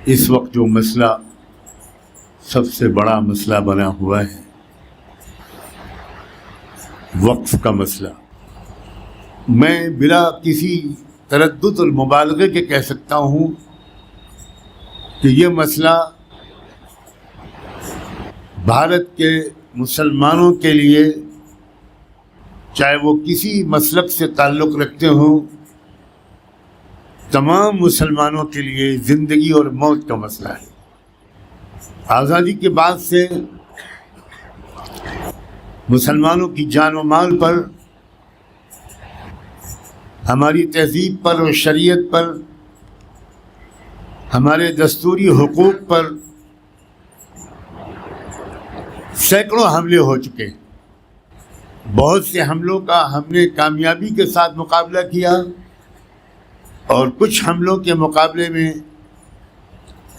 اس وقت جو مسئلہ سب سے بڑا مسئلہ بنا ہوا ہے وقف کا مسئلہ، میں بلا کسی تردد اور مبالغے کے کہہ سکتا ہوں کہ یہ مسئلہ بھارت کے مسلمانوں کے لیے، چاہے وہ کسی مسلک سے تعلق رکھتے ہوں، تمام مسلمانوں کے لیے زندگی اور موت کا مسئلہ ہے۔ آزادی کے بعد سے مسلمانوں کی جان و مال پر، ہماری تہذیب پر اور شریعت پر، ہمارے دستوری حقوق پر سینکڑوں حملے ہو چکے ہیں۔ بہت سے حملوں کا ہم نے کامیابی کے ساتھ مقابلہ کیا، اور کچھ حملوں کے مقابلے میں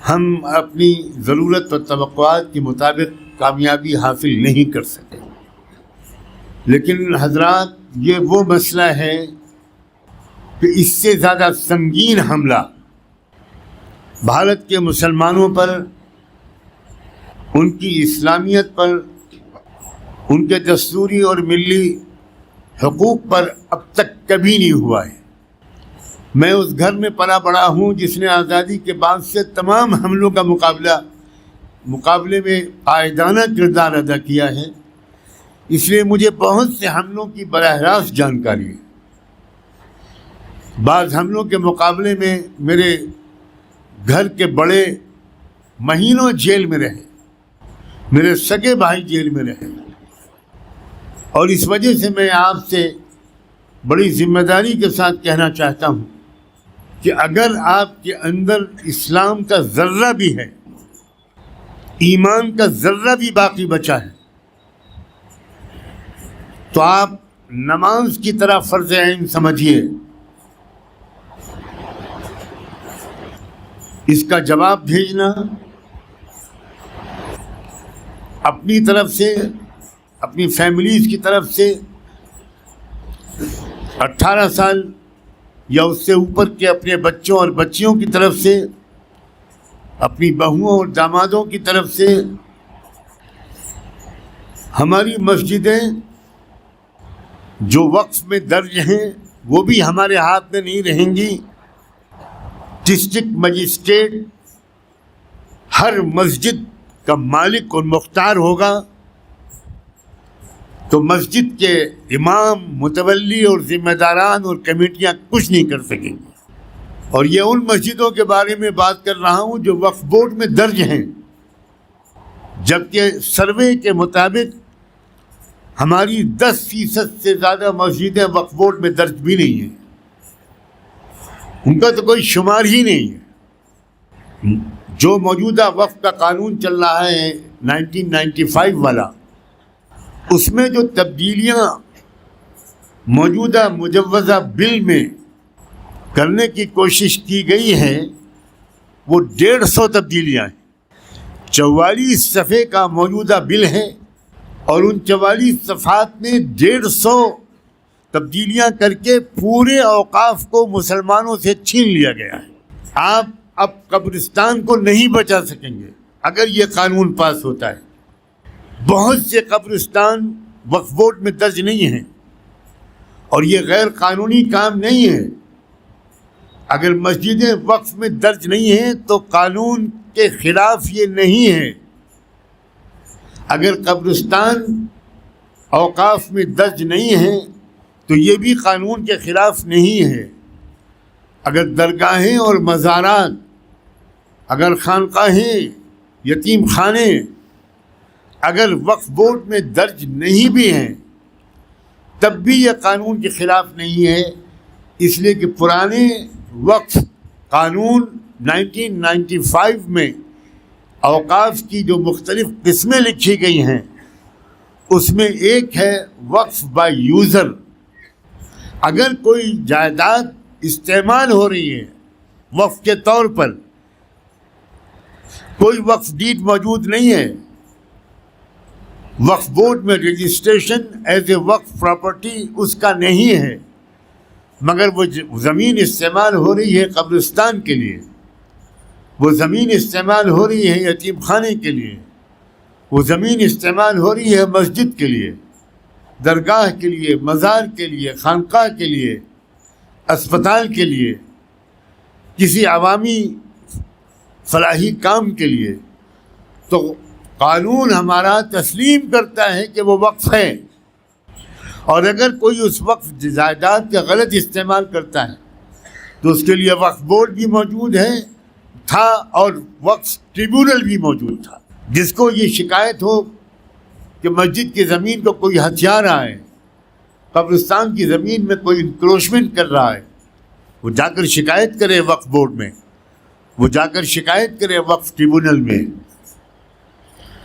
ہم اپنی ضرورت و توقعات کے مطابق کامیابی حاصل نہیں کر سکے۔ لیکن حضرات، یہ وہ مسئلہ ہے کہ اس سے زیادہ سنگین حملہ بھارت کے مسلمانوں پر، ان کی اسلامیت پر، ان کے دستوری اور ملی حقوق پر اب تک کبھی نہیں ہوا ہے۔ میں اس گھر میں پلا بڑا ہوں جس نے آزادی کے بعد سے تمام حملوں کا مقابلے میں قائدانہ کردار ادا کیا ہے، اس لیے مجھے بہت سے حملوں کی براہ راست جانکاری ہے۔ بعض حملوں کے مقابلے میں میرے گھر کے بڑے مہینوں جیل میں رہے، میرے سگے بھائی جیل میں رہے، اور اس وجہ سے میں آپ سے بڑی ذمہ داری کے ساتھ کہنا چاہتا ہوں کہ اگر آپ کے اندر اسلام کا ذرہ بھی ہے، ایمان کا ذرہ بھی باقی بچا ہے، تو آپ نماز کی طرح فرض عین سمجھیے۔ اس کا جواب بھیجنا اپنی طرف سے، اپنی فیملیز کی طرف سے، 18 سال یا اس سے اوپر کے اپنے بچوں اور بچیوں کی طرف سے، اپنی بہوؤں اور دامادوں کی طرف سے۔ ہماری مسجدیں جو وقف میں درج ہیں وہ بھی ہمارے ہاتھ میں نہیں رہیں گی۔ ڈسٹرکٹ مجسٹریٹ ہر مسجد کا مالک اور مختار ہوگا، تو مسجد کے امام، متولی اور ذمہ داران اور کمیٹیاں کچھ نہیں کر سکیں گی۔ اور یہ ان مسجدوں کے بارے میں بات کر رہا ہوں جو وقف بورڈ میں درج ہیں، جبکہ سروے کے مطابق ہماری 10% سے زیادہ مسجدیں وقف بورڈ میں درج بھی نہیں ہیں، ان کا تو کوئی شمار ہی نہیں ہے۔ جو موجودہ وقف کا قانون چل رہا ہے 1995 والا، اس میں جو تبدیلیاں موجودہ مجوزہ بل میں کرنے کی کوشش کی گئی ہے وہ 150 تبدیلیاں ہیں۔ 44 صفحے کا موجودہ بل ہے، اور ان 44 صفحات میں 150 تبدیلیاں کر کے پورے اوقاف کو مسلمانوں سے چھین لیا گیا ہے۔ آپ اب قبرستان کو نہیں بچا سکیں گے اگر یہ قانون پاس ہوتا ہے۔ بہت سے قبرستان وقف بورڈ میں درج نہیں ہیں، اور یہ غیر قانونی کام نہیں ہے۔ اگر مسجدیں وقف میں درج نہیں ہیں تو قانون کے خلاف یہ نہیں ہے۔ اگر قبرستان اوقاف میں درج نہیں ہیں تو یہ بھی قانون کے خلاف نہیں ہے۔ اگر درگاہیں اور مزارات، اگر خانقاہیں، یتیم خانے اگر وقف بورڈ میں درج نہیں بھی ہیں تب بھی یہ قانون کے خلاف نہیں ہے، اس لیے کہ پرانے وقف قانون 1995 میں اوقاف کی جو مختلف قسمیں لکھی گئی ہیں اس میں ایک ہے وقف بائی یوزر۔ اگر کوئی جائیداد استعمال ہو رہی ہے وقف کے طور پر، کوئی وقف ڈیڈ موجود نہیں ہے، وقف بورڈ میں رجسٹریشن ایز اے وقف پراپرٹی اس کا نہیں ہے، مگر وہ زمین استعمال ہو رہی ہے قبرستان کے لیے، وہ زمین استعمال ہو رہی ہے یتیم خانے کے لیے، وہ زمین استعمال ہو رہی ہے مسجد کے لیے، درگاہ کے لیے، مزار کے لیے، خانقاہ کے لیے، اسپتال کے لیے، کسی عوامی فلاحی کام کے لیے، تو قانون ہمارا تسلیم کرتا ہے کہ وہ وقف ہے، اور اگر کوئی اس وقف جائیداد کا غلط استعمال کرتا ہے تو اس کے لیے وقف بورڈ بھی موجود تھا اور وقف ٹریبیونل بھی موجود تھا. جس کو یہ شکایت ہو کہ مسجد کی زمین کو کوئی ہتھیار آئے، قبرستان کی زمین میں کوئی انکروچمنٹ کر رہا ہے، وہ جا کر شکایت کرے وقف بورڈ میں، وہ جا کر شکایت کرے وقف ٹریبیونل میں.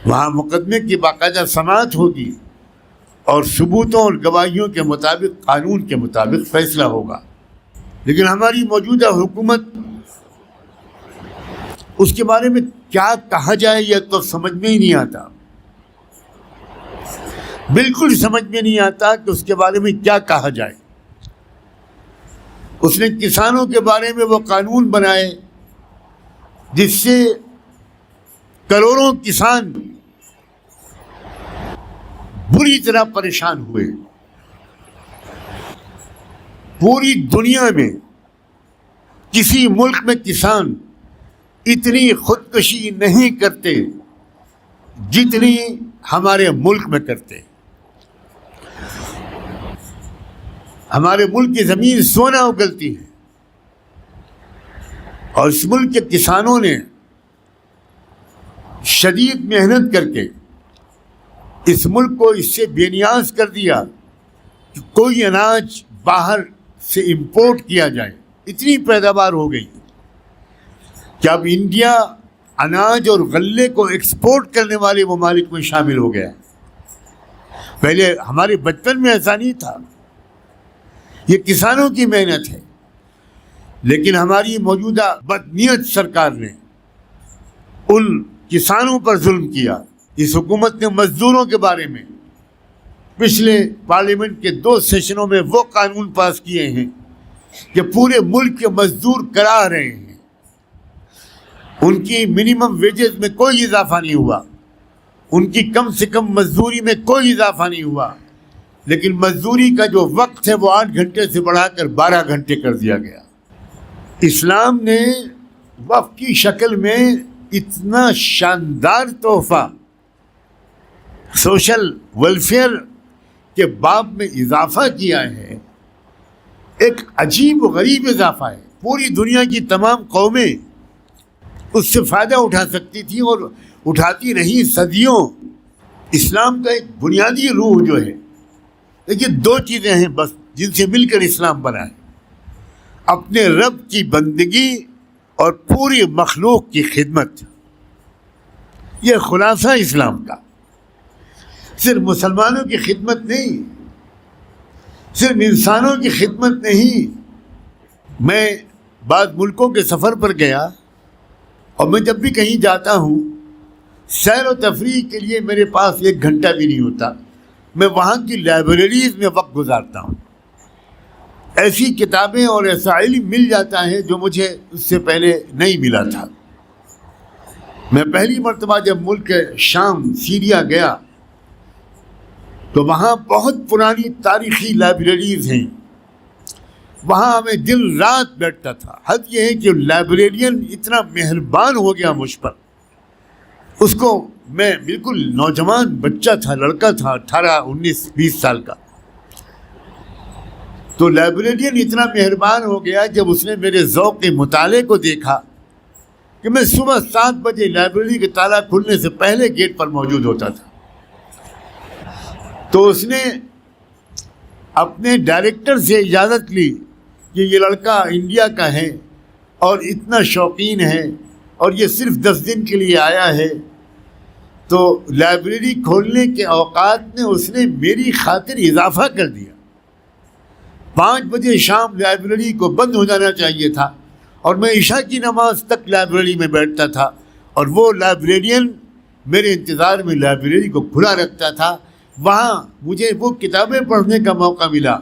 وہاں مقدمے کی باقاعدہ سماعت ہوگی اور ثبوتوں اور گواہیوں کے مطابق، قانون کے مطابق فیصلہ ہوگا. لیکن ہماری موجودہ حکومت، اس کے بارے میں کیا کہا جائے یہ تو سمجھ میں ہی نہیں آتا، بالکل سمجھ میں نہیں آتا کہ اس کے بارے میں کیا کہا جائے. اس نے کسانوں کے بارے میں وہ قانون بنائے جس سے کروڑوں کسان بری طرح پریشان ہوئے. پوری دنیا میں کسی ملک میں کسان اتنی خودکشی نہیں کرتے جتنی ہمارے ملک میں کرتے. ہمارے ملک کی زمین سونا اگلتی ہے، اور اس ملک کے کسانوں نے شدید محنت کر کے اس ملک کو اس سے بے نیاز کر دیا کہ کوئی اناج باہر سے امپورٹ کیا جائے. اتنی پیداوار ہو گئی کہ اب انڈیا اناج اور غلے کو ایکسپورٹ کرنے والے ممالک میں شامل ہو گیا. پہلے ہمارے بچپن میں ایسا نہیں تھا. یہ کسانوں کی محنت ہے، لیکن ہماری موجودہ بدنیت سرکار نے ان کسانوں پر ظلم کیا. اس حکومت نے مزدوروں کے بارے میں پچھلے پارلیمنٹ کے 2 سیشنوں میں وہ قانون پاس کیے ہیں کہ پورے ملک کے مزدور کرا رہے ہیں. ان کی منیمم ویجز میں کوئی اضافہ نہیں ہوا، ان کی کم سے کم مزدوری میں کوئی اضافہ نہیں ہوا، لیکن مزدوری کا جو وقت ہے وہ 8 گھنٹے سے بڑھا کر 12 گھنٹے کر دیا گیا. اسلام نے وقف کی شکل میں اتنا شاندار تحفہ سوشل ویلفیئر کے باب میں اضافہ کیا ہے. ایک عجیب و غریب اضافہ ہے. پوری دنیا کی تمام قومیں اس سے فائدہ اٹھا سکتی تھیں اور اٹھاتی رہی صدیوں. اسلام کا ایک بنیادی روح جو ہے، دیکھیے 2 چیزیں ہیں بس جن سے مل کر اسلام بنا ہے: اپنے رب کی بندگی اور پوری مخلوق کی خدمت. یہ خلاصہ اسلام کا. صرف مسلمانوں کی خدمت نہیں، صرف انسانوں کی خدمت نہیں. میں بعض ملکوں کے سفر پر گیا، اور میں جب بھی کہیں جاتا ہوں سیر و تفریح کے لیے میرے پاس 1 گھنٹہ بھی نہیں ہوتا. میں وہاں کی لائبریریز میں وقت گزارتا ہوں. ایسی کتابیں اور ایسا علم مل جاتا ہے جو مجھے اس سے پہلے نہیں ملا تھا. میں پہلی مرتبہ جب ملک شام سیریا گیا تو وہاں بہت پرانی تاریخی لائبریریز ہیں. وہاں میں دن رات بیٹھتا تھا. حد یہ ہے کہ لائبریرین اتنا مہربان ہو گیا مجھ پر. اس کو میں بالکل نوجوان بچہ تھا، لڑکا تھا، 18 19 20 سال کا. تو لائبریرین اتنا مہربان ہو گیا جب اس نے میرے ذوق مطالعے کو دیکھا کہ میں صبح 7 بجے لائبریری کے تالا کھلنے سے پہلے گیٹ پر موجود ہوتا تھا. تو اس نے اپنے ڈائریکٹر سے اجازت لی کہ یہ لڑکا انڈیا کا ہے اور اتنا شوقین ہے اور یہ صرف 10 دن کے لیے آیا ہے. تو لائبریری کھولنے کے اوقات میں اس نے میری خاطر اضافہ کر دیا. 5 بجے شام لائبریری کو بند ہو جانا چاہیے تھا اور میں عشاء کی نماز تک لائبریری میں بیٹھتا تھا، اور وہ لائبریرین میرے انتظار میں لائبریری کو کھلا رکھتا تھا. وہاں مجھے وہ کتابیں پڑھنے کا موقع ملا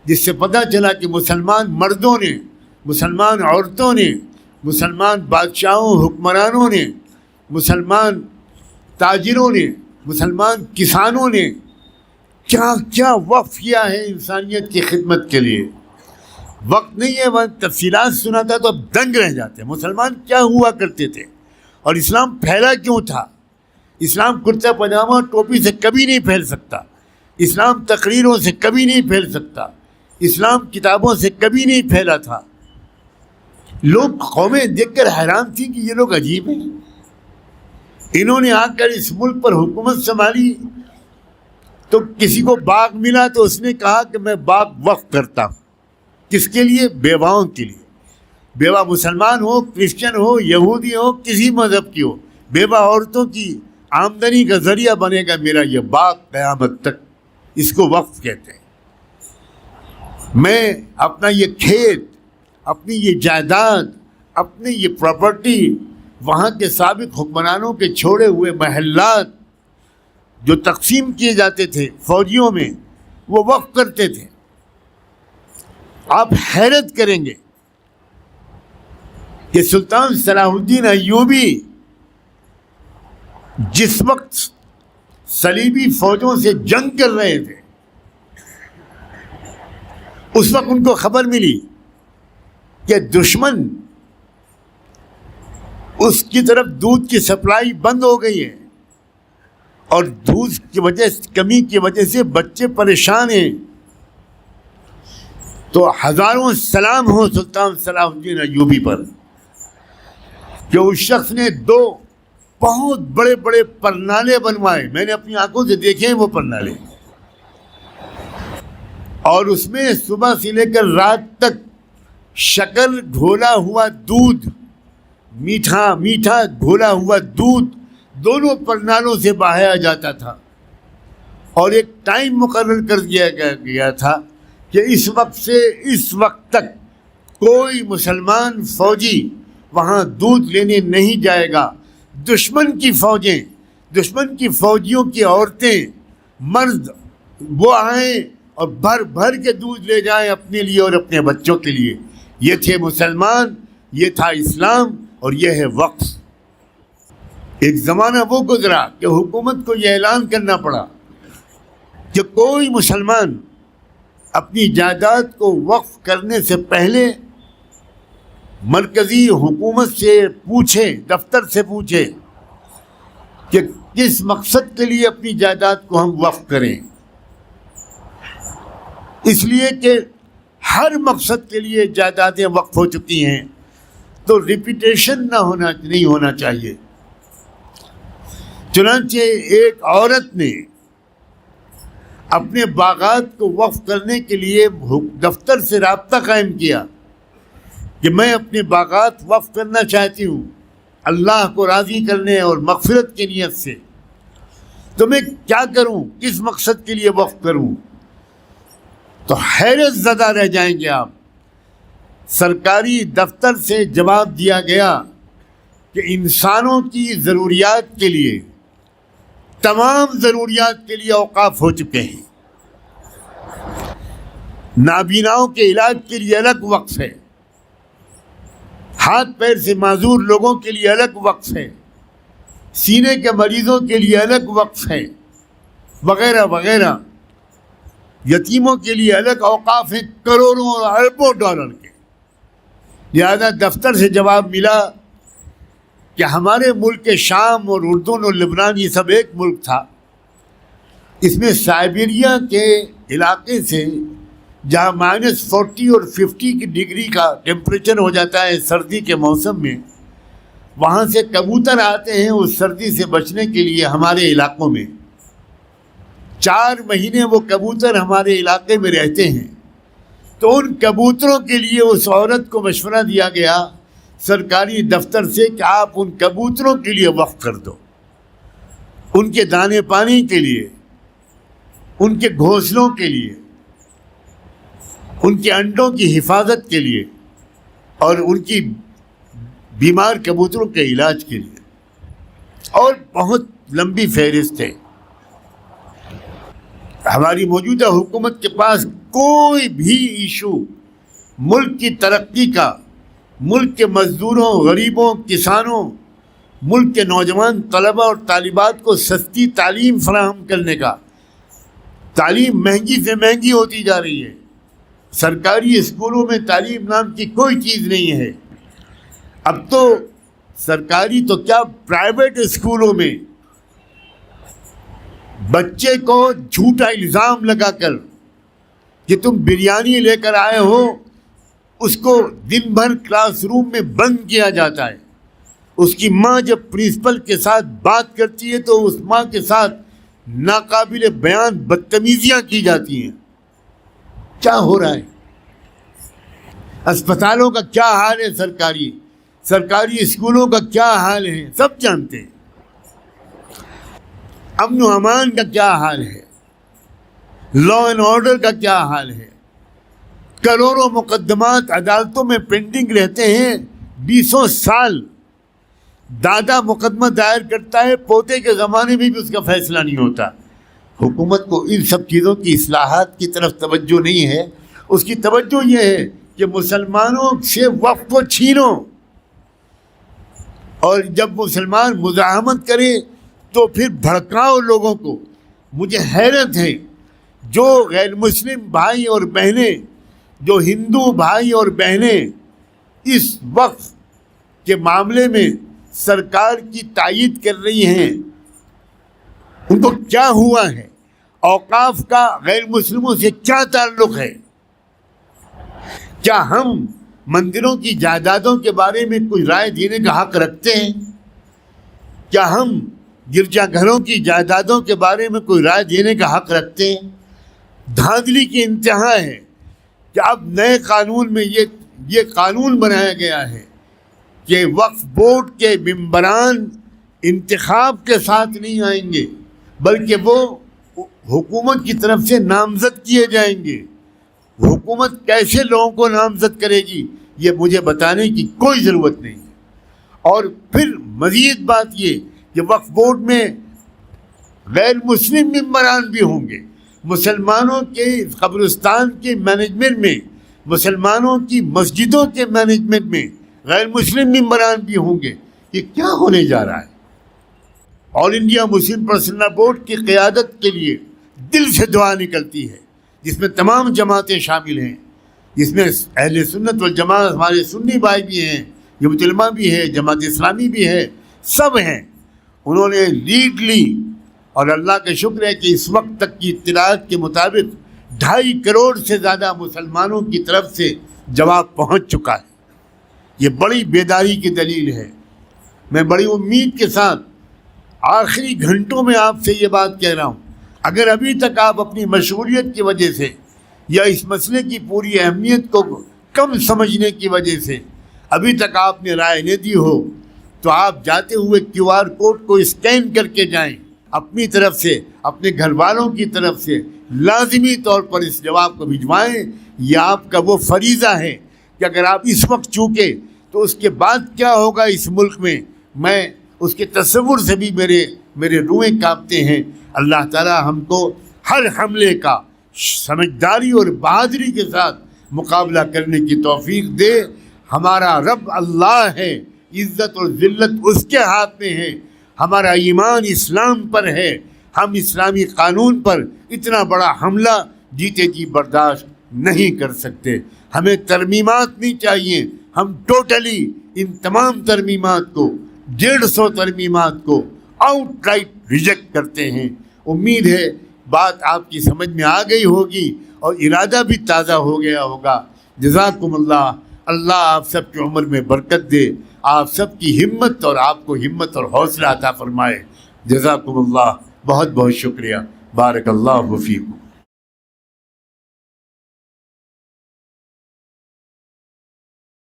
جس سے پتہ چلا کہ مسلمان مردوں نے، مسلمان عورتوں نے، مسلمان بادشاہوں حکمرانوں نے، مسلمان تاجروں نے، مسلمان کسانوں نے کیا کیا وقف کیا ہے انسانیت کی خدمت کے لیے. وقت نہیں ہے، وہ تفصیلات سناتا تو اب دنگ رہ جاتے. مسلمان کیا ہوا کرتے تھے اور اسلام پھیلا کیوں تھا. اسلام کرتا پاجامہ ٹوپی سے کبھی نہیں پھیل سکتا. اسلام تقریروں سے کبھی نہیں پھیل سکتا. اسلام کتابوں سے کبھی نہیں پھیلا تھا. لوگ قومیں دیکھ کر حیران تھیں کہ یہ لوگ عجیب ہیں. انہوں نے آ کر اس ملک پر حکومت سنبھالی تو کسی کو باغ ملا تو اس نے کہا کہ میں باغ وقف کرتا ہوں. کس کے لیے؟ بیواؤں کے لیے. بیوہ مسلمان ہو، کرسچن ہو، یہودی ہو، کسی مذہب کی ہو، بیوہ عورتوں کی آمدنی کا ذریعہ بنے گا میرا یہ باغ قیامت تک. اس کو وقف کہتے ہیں. میں اپنا یہ کھیت، اپنی یہ جائیداد، اپنی یہ پراپرٹی وہاں کے سابق حکمرانوں کے چھوڑے ہوئے محلات جو تقسیم کیے جاتے تھے فوجیوں میں، وہ وقف کرتے تھے. آپ حیرت کریں گے کہ سلطان صلاح الدین ایوبی جس وقت صلیبی فوجوں سے جنگ کر رہے تھے، اس وقت ان کو خبر ملی کہ دشمن اس کی طرف دودھ کی سپلائی بند ہو گئی ہے اور دودھ کی وجہ سے، کمی کی وجہ سے بچے پریشان ہیں. تو ہزاروں سلام ہو سلطان صلاح الدین ایوبی پر کہ اس شخص نے 2 بہت بڑے بڑے پرنالے بنوائے. میں نے اپنی آنکھوں سے دیکھے ہیں وہ پرنالے، اور اس میں صبح سے لے کر رات تک شکر گھولا ہوا دودھ، میٹھا میٹھا گھولا ہوا دودھ دونوں پرنالوں سے بہایا جاتا تھا. اور ایک ٹائم مقرر کر دیا گیا تھا کہ اس وقت سے اس وقت تک کوئی مسلمان فوجی وہاں دودھ لینے نہیں جائے گا. دشمن کی فوجیں، دشمن کی فوجیوں کی عورتیں، مرد وہ آئیں اور بھر بھر کے دودھ لے جائیں اپنے لیے اور اپنے بچوں کے لیے. یہ تھے مسلمان، یہ تھا اسلام، اور یہ ہے وقف. ایک زمانہ وہ گزرا کہ حکومت کو یہ اعلان کرنا پڑا کہ کوئی مسلمان اپنی جائیداد کو وقف کرنے سے پہلے مرکزی حکومت سے پوچھے، دفتر سے پوچھے کہ کس مقصد کے لیے اپنی جائیداد کو ہم وقف کریں. اس لیے کہ ہر مقصد کے لیے جائیدادیں وقف ہو چکی ہیں تو ریپیٹیشن نہیں ہونا چاہیے. چنانچہ ایک عورت نے اپنے باغات کو وقف کرنے کے لیے دفتر سے رابطہ قائم کیا کہ میں اپنے باغات وقف کرنا چاہتی ہوں اللہ کو راضی کرنے اور مغفرت کی نیت سے. تو میں کیا کروں، کس مقصد کے لیے وقف کروں؟ تو حیرت زدہ رہ جائیں گے آپ. سرکاری دفتر سے جواب دیا گیا کہ انسانوں کی ضروریات کے لیے، تمام ضروریات کے لیے اوقاف ہو چکے ہیں. نابیناؤں کے علاج کے لیے الگ وقف ہے، ہاتھ پیر سے معذور لوگوں کے لیے الگ وقف ہے، سینے کے مریضوں کے لیے الگ وقف ہے، وغیرہ وغیرہ. یتیموں کے لیے الگ اوقاف ہیں کروڑوں اور اربوں ڈالر کے. لہذا دفتر سے جواب ملا کہ ہمارے ملک شام اور اردن اور لبنان یہ سب ایک ملک تھا. اس میں سائبیریا کے علاقے سے جہاں -40 اور 50 کی ڈگری کا ٹیمپریچر ہو جاتا ہے سردی کے موسم میں، وہاں سے کبوتر آتے ہیں اس سردی سے بچنے کے لیے ہمارے علاقوں میں. 4 مہینے وہ کبوتر ہمارے علاقے میں رہتے ہیں. تو ان کبوتروں کے لیے اس عورت کو مشورہ دیا گیا سرکاری دفتر سے کہ آپ ان کبوتروں کے لیے وقف کر دو، ان کے دانے پانی کے لیے، ان کے گھونسلوں کے لیے، ان کے انڈوں کی حفاظت کے لیے اور ان کی بیمار کبوتروں کے علاج کے لیے. اور بہت لمبی فہرست ہے. ہماری موجودہ حکومت کے پاس کوئی بھی ایشو ملک کی ترقی کا، ملک کے مزدوروں، غریبوں، کسانوں، ملک کے نوجوان طلبہ اور طالبات کو سستی تعلیم فراہم کرنے کا۔ تعلیم مہنگی سے مہنگی ہوتی جا رہی ہے، سرکاری اسکولوں میں تعلیم نام کی کوئی چیز نہیں ہے۔ اب تو سرکاری تو کیا، پرائیویٹ اسکولوں میں بچے کو جھوٹا الزام لگا کر کہ تم بریانی لے کر آئے ہو، اس کو دن بھر کلاس روم میں بند کیا جاتا ہے۔ اس کی ماں جب پرنسپل کے ساتھ بات کرتی ہے تو اس ماں کے ساتھ ناقابل بیان بدتمیزیاں کی جاتی ہیں۔ کیا ہو رہا ہے؟ اسپتالوں کا کیا حال ہے، سرکاری اسکولوں کا کیا حال ہے، سب جانتے ہیں۔ امن و امان کا کیا حال ہے، لا اینڈ آرڈر کا کیا حال ہے۔ کروڑوں مقدمات عدالتوں میں پینڈنگ رہتے ہیں، 20 سال۔ دادا مقدمہ دائر کرتا ہے، پوتے کے زمانے میں بھی اس کا فیصلہ نہیں ہوتا۔ حکومت کو ان سب چیزوں کی اصلاحات کی طرف توجہ نہیں ہے، اس کی توجہ یہ ہے کہ مسلمانوں سے وقف کو چھینو، اور جب مسلمان مزاحمت کرے تو پھر بھڑکاؤ لوگوں کو۔ مجھے حیرت ہے، جو غیر مسلم بھائی اور بہنیں، جو ہندو بھائی اور بہنیں اس وقف کے معاملے میں سرکار کی تائید کر رہی ہیں، ان کو کیا ہوا ہے؟ اوقاف کا غیر مسلموں سے کیا تعلق ہے؟ کیا ہم مندروں کی جائیدادوں کے بارے میں کوئی رائے دینے کا حق رکھتے ہیں؟ کیا ہم گرجا گھروں کی جائیدادوں کے بارے میں کوئی رائے دینے کا حق رکھتے ہیں؟ دھاندلی کی انتہا ہے کہ اب نئے قانون میں یہ قانون بنایا گیا ہے کہ وقف بورڈ کے ممبران انتخاب کے ساتھ نہیں آئیں گے، بلکہ وہ حکومت کی طرف سے نامزد کیے جائیں گے۔ حکومت کیسے لوگوں کو نامزد کرے گی، یہ مجھے بتانے کی کوئی ضرورت نہیں ہے۔ اور پھر مزید بات یہ کہ وقف بورڈ میں غیر مسلم ممبران بھی ہوں گے، مسلمانوں کے قبرستان کے مینجمنٹ میں، مسلمانوں کی مسجدوں کے مینجمنٹ میں غیر مسلم ممبران بھی ہوں گے۔ یہ کیا ہونے جا رہا ہے؟ آل انڈیا مسلم پرسنل بورڈ کی قیادت کے لیے دل سے دعا نکلتی ہے، جس میں تمام جماعتیں شامل ہیں، جس میں اہل سنت والجماعت، ہمارے سنی بھائی بھی ہیں، جماعت علماء بھی ہے، جماعت اسلامی بھی ہے، سب ہیں۔ انہوں نے لیڈ لی، اور اللہ کا شکر ہے کہ اس وقت تک کی اطلاعات کے مطابق 2.5 کروڑ سے زیادہ مسلمانوں کی طرف سے جواب پہنچ چکا ہے۔ یہ بڑی بیداری کی دلیل ہے۔ میں بڑی امید کے ساتھ آخری گھنٹوں میں آپ سے یہ بات کہہ رہا ہوں، اگر ابھی تک آپ اپنی مشغولیت کی وجہ سے یا اس مسئلے کی پوری اہمیت کو کم سمجھنے کی وجہ سے ابھی تک آپ نے رائے نہ دی ہو، تو آپ جاتے ہوئے QR کوڈ کو اسکین کر کے جائیں، اپنی طرف سے، اپنے گھر والوں کی طرف سے لازمی طور پر اس جواب کو بھجوائیں۔ یہ آپ کا وہ فریضہ ہے کہ اگر آپ اس وقت چوکے تو اس کے بعد کیا ہوگا اس ملک میں، میں اس کے تصور سے بھی میرے روئیں کانپتے ہیں۔ اللہ تعالی ہم کو ہر حملے کا سمجھداری اور بہادری کے ساتھ مقابلہ کرنے کی توفیق دے۔ ہمارا رب اللہ ہے، عزت اور ذلت اس کے ہاتھ میں ہے، ہمارا ایمان اسلام پر ہے۔ ہم اسلامی قانون پر اتنا بڑا حملہ جیتے جی برداشت نہیں کر سکتے۔ ہمیں ترمیمات نہیں چاہیے، ہم ٹوٹلی ان تمام ترمیمات کو، 150 ترمیمات کو آؤٹ رائٹ ریجیکٹ کرتے ہیں۔ امید ہے بات آپ کی سمجھ میں آ گئی ہوگی اور ارادہ بھی تازہ ہو گیا ہوگا۔ جزاکم اللہ، اللہ آپ سب کی عمر میں برکت دے، آپ سب کی ہمت اور آپ کو ہمت اور حوصلہ عطا فرمائے۔ جزاکم اللہ، بہت بہت شکریہ، بارک اللہ فیکم۔